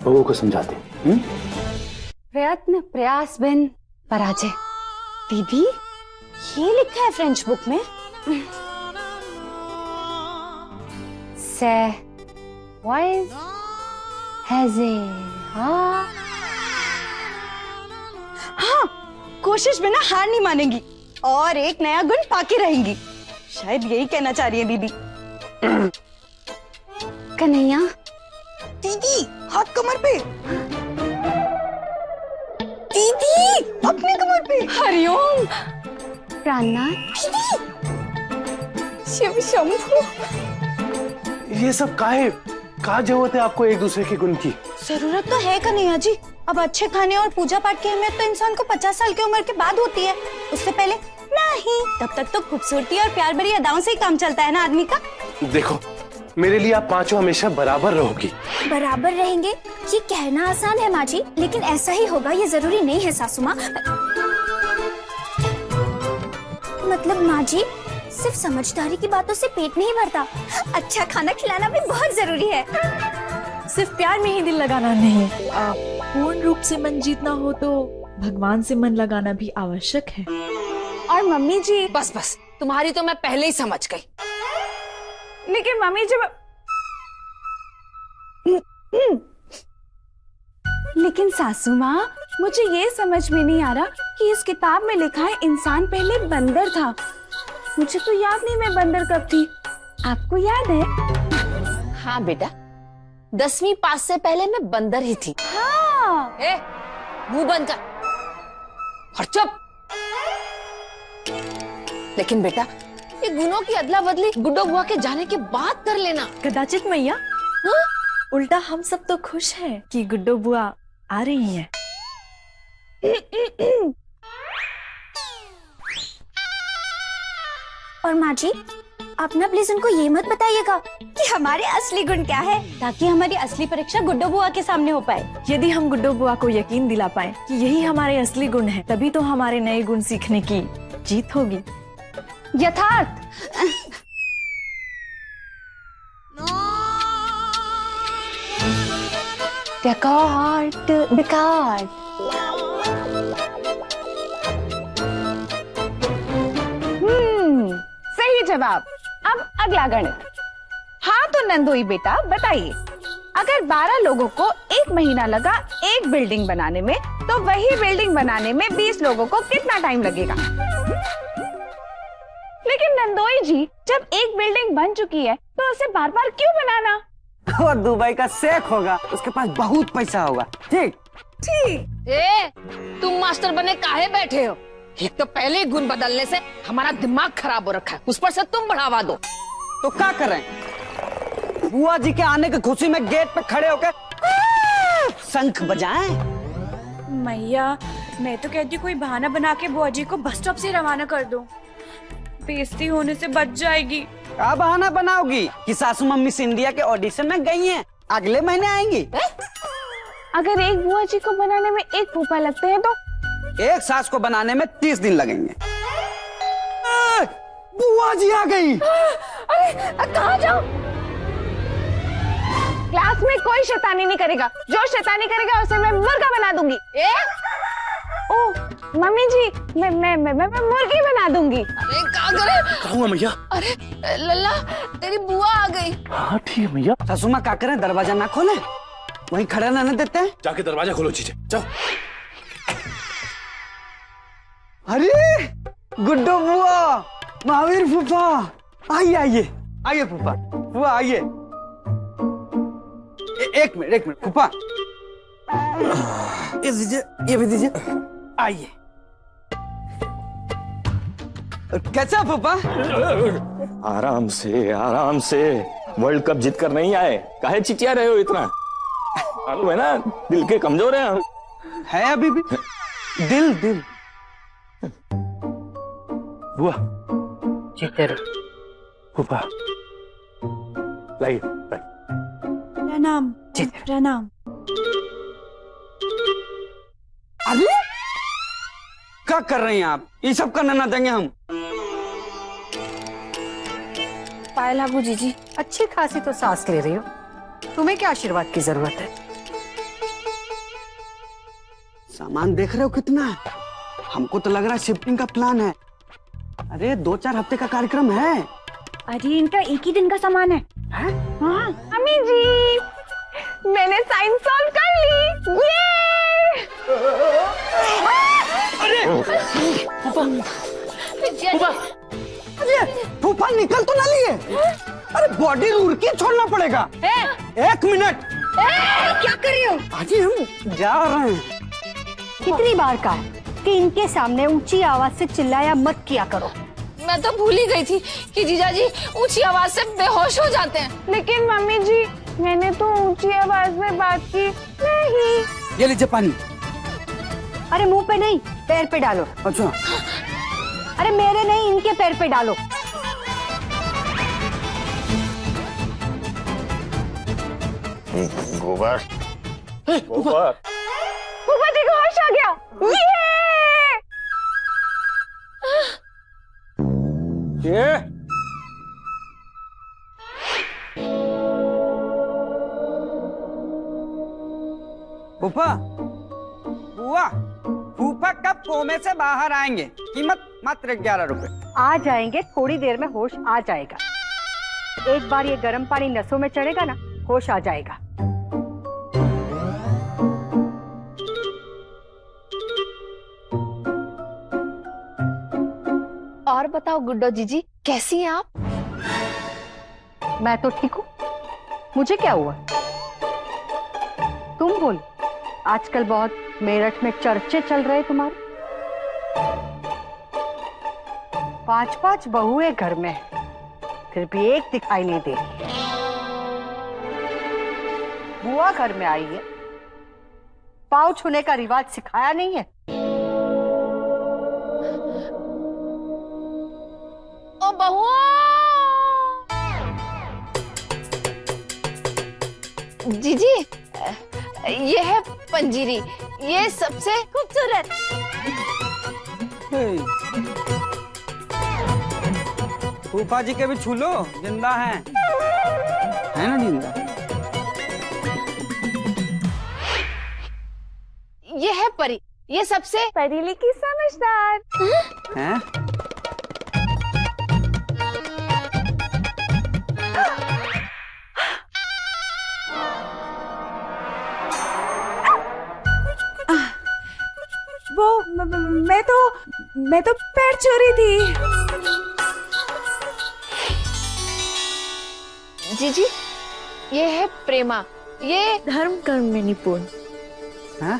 बहू को समझाते। प्रयत्न प्रयास बिन पराजय। दीदी ये लिखा है फ्रेंच बुक में। से वाइज हैजे। हाँ, कोशिश बिना हार नहीं मानेंगी और एक नया गुण पाके रहेंगी। शायद यही कहना चाह रही है दीदी। कन्हैया दीदी हाथ कमर पे। दीदी अपने कमर पे। हरिओम। प्राणनाथ। शिव शंभू। ये सब का जरूरत है आपको एक दूसरे के गुण की? जरूरत तो है कन्हैया जी। अब अच्छे खाने और पूजा पाठ की अहमियत तो इंसान को 50 साल की उम्र के बाद होती है, उससे पहले नहीं। तब तक तो खूबसूरती और प्यार भरी अदाओं से ही काम चलता है ना आदमी का। देखो, मेरे लिए आप पांचों हमेशा बराबर रहोगी। बराबर रहेंगे ये कहना आसान है माँ जी, लेकिन ऐसा ही होगा ये जरूरी नहीं है सासू माँ। मतलब माँ जी, सिर्फ समझदारी की बातों से पेट नहीं भरता, अच्छा खाना खिलाना भी बहुत जरूरी है। सिर्फ प्यार में ही दिल लगाना नहीं, पूर्ण रूप से मन जीतना हो तो भगवान से मन लगाना भी आवश्यक है। और मम्मी जी। बस तुम्हारी तो मैं पहले ही समझ गई। लेकिन मम्मी जी लेकिन सासू माँ, मुझे ये समझ में नहीं आ रहा कि इस किताब में लिखा है इंसान पहले बंदर था। मुझे तो याद नहीं मैं बंदर कब थी, आपको याद है? हाँ बेटा, 10वीं पास से पहले मैं बंदर ही थी। हाँ। मुंह बंद कर और चुप। लेकिन बेटा, ये गुणों की अदला बदली गुड्डो बुआ के जाने के बाद कर लेना। कदाचित मैया। हाँ? उल्टा हम सब तो खुश हैं कि गुड्डो बुआ आ रही हैं। और माँ जी, आप ना प्लीज उनको ये मत बताइएगा कि हमारे असली गुण क्या है, ताकि हमारी असली परीक्षा गुड्डो बुआ के सामने हो पाए। यदि हम गुड्डो बुआ को यकीन दिला पाए कि यही हमारे असली गुण हैं, तभी तो हमारे नए गुण सीखने की जीत होगी। यथार्थ। Descartes, Descartes. सही जवाब। अब अगला गणित। हाँ तो नंदोई बेटा बताइए, अगर 12 लोगों को 1 महीना लगा एक बिल्डिंग बनाने में, तो वही बिल्डिंग बनाने में 20 लोगों को कितना टाइम लगेगा? लेकिन नंदोई जी, जब एक बिल्डिंग बन चुकी है तो उसे बार बार क्यों बनाना? वो दुबई का शेख होगा, उसके पास बहुत पैसा होगा। ठीक ठीक। तुम मास्टर बने काहे बैठे हो? एक तो पहले ही गुण बदलने से हमारा दिमाग खराब हो रखा है, उस पर से तुम बढ़ावा दो। तो क्या करें? बुआ जी के आने की खुशी में गेट पे खड़े होकर शंख बजाएं? मैया, मैं तो कहती कोई बहाना बना के बुआ जी को बस स्टॉप से रवाना कर दो, बेइज्जती होने से बच जाएगी। क्या बहाना बनाओगी कि सासू मम्मी इंडिया के ऑडिशन में गई हैं, अगले महीने आएंगी? अगर एक बुआ जी को बनाने में एक फूफा लगते हैं तो एक सास को बनाने में 30 दिन लगेंगे। बुआ जी आ गई। अरे कहाँ जाओ? क्लास में कोई शैतानी नहीं करेगा, जो शैतानी करेगा उसे मैं मुर्गा बना दूंगी। ओह मम्मी जी, मैं मुर्गी बना दूंगी। अरे क्या करे? क्या हुआ मैया? अरे लल्ला, तेरी बुआ आ गई। हाँ ठीक है मैया। सासू माँ क्या करें, दरवाजा ना खोले, वहीं खड़े रहने देते हैं। जाके दरवाजा खोलो चीजें, जाओ। अरे गुड्डो बुआ, महावीर फूफा, आइए आइए आइए फूफा, बुआ आइए। एक मिनट फूफा, ये दीजिए, ये भी दीजिए, आइए। कैसा फूफा? आराम से वर्ल्ड कप जीत कर नहीं आए, काहे चिचिया रहे हो इतना? मालूम है ना, दिल के कमजोर हैं। है अभी भी दिल। बुआ चिकर फूफा लाइए। प्रणाम। प्रणाम। अरे क्या कर रहे हैं आप? ये सब करने ना देंगे हम। पायला बुजी जी, अच्छी खासी तो सांस ले रही हो, तुम्हें क्या आशीर्वाद की जरूरत है? सामान देख रहे हो कितना है? हमको तो लग रहा है शिफ्टिंग का प्लान है। अरे 2-4 हफ्ते का कार्यक्रम है। अरे इनका एक ही दिन का सामान है। हैं? हाँ मम्मी जी, मैंने साइन सॉल्व कर ली। ये अरे फूफा निकल तो ना लिए। अरे बॉडी रुड़की छोड़ना पड़ेगा। 1 मिनट। क्या कर रही हो? आजी हम जा रहे हैं। कितनी बार कहा है कि इनके सामने ऊंची आवाज से चिल्लाया मत किया करो। मैं तो भूल ही गई थी कि जीजाजी ऊंची आवाज से बेहोश हो जाते हैं। लेकिन मम्मी जी, मैंने तो ऊंची आवाज में बात की नहीं। ये लीजिए पानी। अरे मुंह पे नहीं, पैर पे डालो। अच्छा। अरे मेरे नहीं, इनके पैर पे डालो। गोबर गोबर फूफा जी को होश आ गया। ये फूफा बुआ, फूफा कब कोमे से बाहर आएंगे? कीमत मात्र 11 रुपए। आ जाएंगे, थोड़ी देर में होश आ जाएगा। एक बार ये गर्म पानी नसों में चढ़ेगा ना, होश आ जाएगा। और बताओ गुड्डो जीजी, कैसी हैं आप? मैं तो ठीक हूँ, मुझे क्या हुआ? तुम बोल, आजकल बहुत मेरठ में चर्चे चल रहे तुम्हारे। 5-5 बहुएं घर में है, फिर भी एक दिखाई नहीं दे रही। बुआ घर में आई है, पाँव छूने का रिवाज सिखाया नहीं है। ओ बहुआ! जीजी, ये है पंजीरी, ये सबसे खूबसूरत। फूफा जी के भी छू लो, जिंदा है ना जिंदा? ये है परी, ये सबसे परीली की समझदार। हैं? वो मैं तो पैर छू रही थी। जीजी, ये है प्रेमा, ये धर्म कर्म में निपुण। हैं?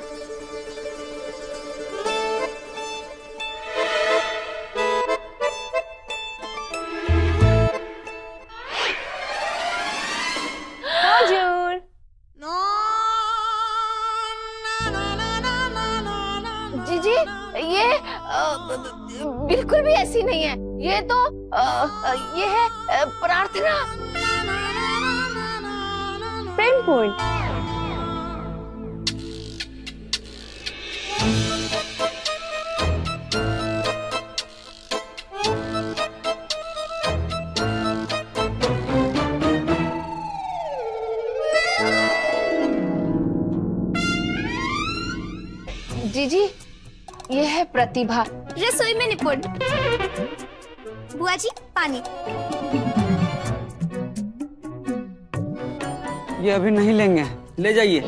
हजुर। जीजी, ये बिल्कुल भी ऐसी नहीं है। ये तो ये है प्रार्थना। प्रेमपूर्ण। जीजी, ये है प्रतिभा, रसोई में निपुण। बुआ जी, पानी। ये अभी नहीं लेंगे, ले जाइए।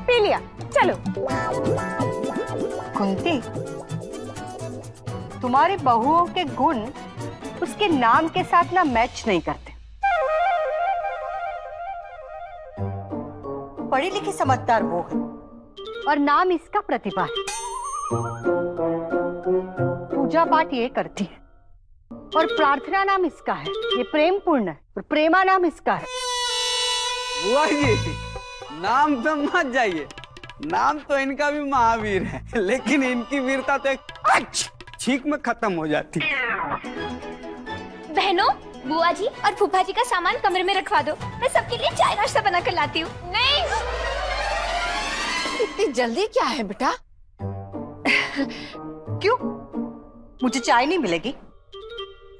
पी लिया, चलो। कुंती, तुम्हारी बहुओं के गुण उसके नाम के साथ ना मैच नहीं करते। पढ़ी लिखी समझदार वो है और नाम इसका प्रतिभा है। पूजा पाठ ये करती है और प्रार्थना नाम इसका है, ये प्रेमपूर्ण है, और प्रेमा नाम इसका है। बुआ जी, नाम पे मत जाइए, नाम तो इनका भी महावीर है, लेकिन इनकी वीरता तो एक छींक में खत्म हो जाती है। बहनों, बुआ जी और फूफा जी का सामान कमरे में रखवा दो, मैं सबके लिए चाय नाश्ता बना कर लाती हूँ। नहीं, इतनी जल्दी क्या है बेटा? क्यों, मुझे चाय नहीं मिलेगी?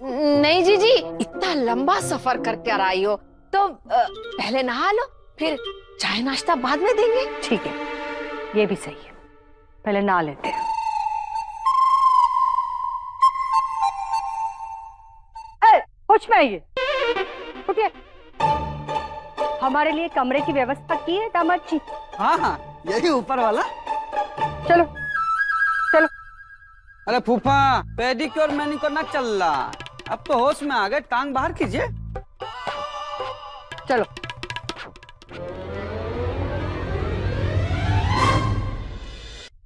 नहीं जीजी, इतना लंबा सफर करके आ रही हो तो पहले नहा लो, फिर चाय नाश्ता बाद में देंगे। ठीक है, ये भी सही है, पहले नहा लेते हैं। कुछ में ये उठिए, हमारे लिए कमरे की व्यवस्था की है दामाद जी? हाँ हाँ, यही ऊपर वाला। चलो चलो। अरे फूफा, पेडिक्योर मैनिक्योर ना चल रहा, अब तो होश में आ गए, टांग बाहर कीजिए। चलो।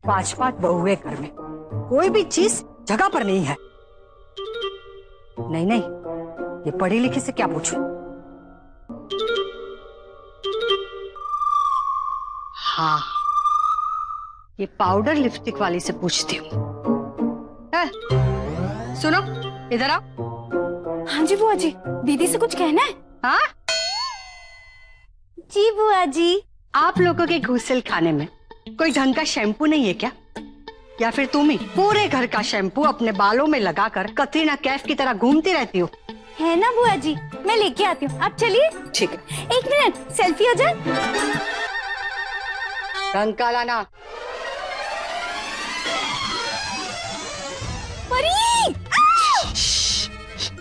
पांच बहुएं घर में, कोई भी चीज जगह पर नहीं है। नहीं नहीं, ये पढ़ी लिखी से क्या पूछूं? हाँ, ये पाउडर लिपस्टिक वाली से पूछती हूँ। सुनो, इधर आओ। हाँ जी बुआ जी, दीदी से कुछ कहना है? हाँ जी बुआ जी। आप लोगों के घुसल खाने में कोई ढंग का शैम्पू नहीं है क्या? या फिर तुम ही पूरे घर का शैम्पू अपने बालों में लगाकर कतरीना कैफ की तरह घूमती रहती हो? है ना बुआ जी, मैं लेके आती हूँ, आप चलिए। ठीक है। एक मिनट, सेल्फी हो जाए। ढंग का लाना। परी!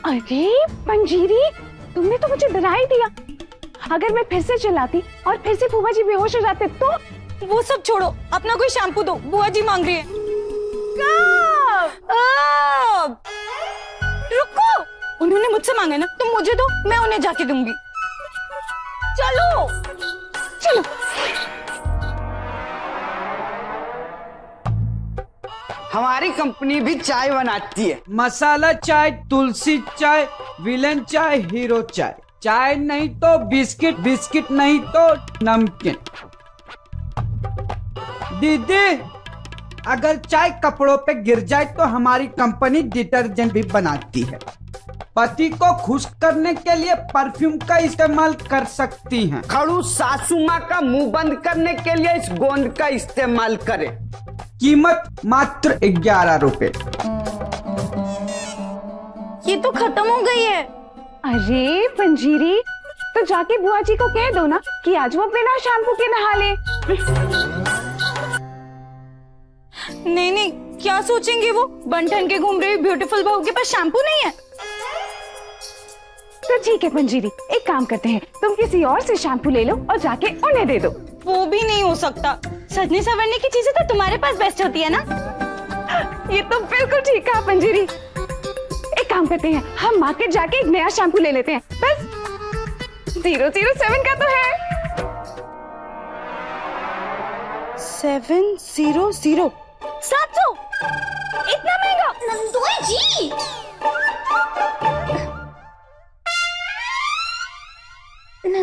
अरे मंजीरी, तुमने तो मुझे डरा ही दिया। अगर मैं फिर से चिल्लाती और फिर से फूफा जी बेहोश हो जाते तो? वो सब छोड़ो, अपना कोई शैम्पू दो, बुआ जी मांग रही है। रुको, उन्होंने मुझसे मांगा ना, तुम मुझे दो, मैं उन्हें जाके दूंगी। चलो चलो। हमारी कंपनी भी चाय बनाती है, मसाला चाय, तुलसी चाय, विलेन चाय, हीरो चाय। चाय नहीं तो बिस्किट, बिस्किट नहीं तो नमकीन। दीदी, अगर चाय कपड़ों पे गिर जाए तो हमारी कंपनी डिटर्जेंट भी बनाती है। पति को खुश करने के लिए परफ्यूम का इस्तेमाल कर सकती हैं। खड़ू सासू माँ का मुंह बंद करने के लिए इस गोंद का इस्तेमाल करें। कीमत मात्र 11 रुपए। ये तो खत्म हो गई है। अरे पंजीरी, तो जाके बुआ जी को कह दो ना कि आज वो बिना शैम्पू के नहा ले। नहीं नहीं, क्या सोचेंगे वो, बन-ठन के घूम रही ब्यूटीफुल बहू के पास शैम्पू नहीं है। तो ठीक है पंजीरी, एक काम करते हैं, तुम किसी और से शैम्पू ले लो और जाके उन्हें दे दो। वो भी नहीं हो सकता, सजने संवरने की चीजें तो तुम्हारे पास बेस्ट होती है ना। ये तो बिल्कुल ठीक कहा पंजीरी। एक काम करते हैं, हम मार्केट जाके एक नया शैम्पू ले लेते हैं, बस 007 का तो है। 700 700, इतना महंगा? नंदोई जी,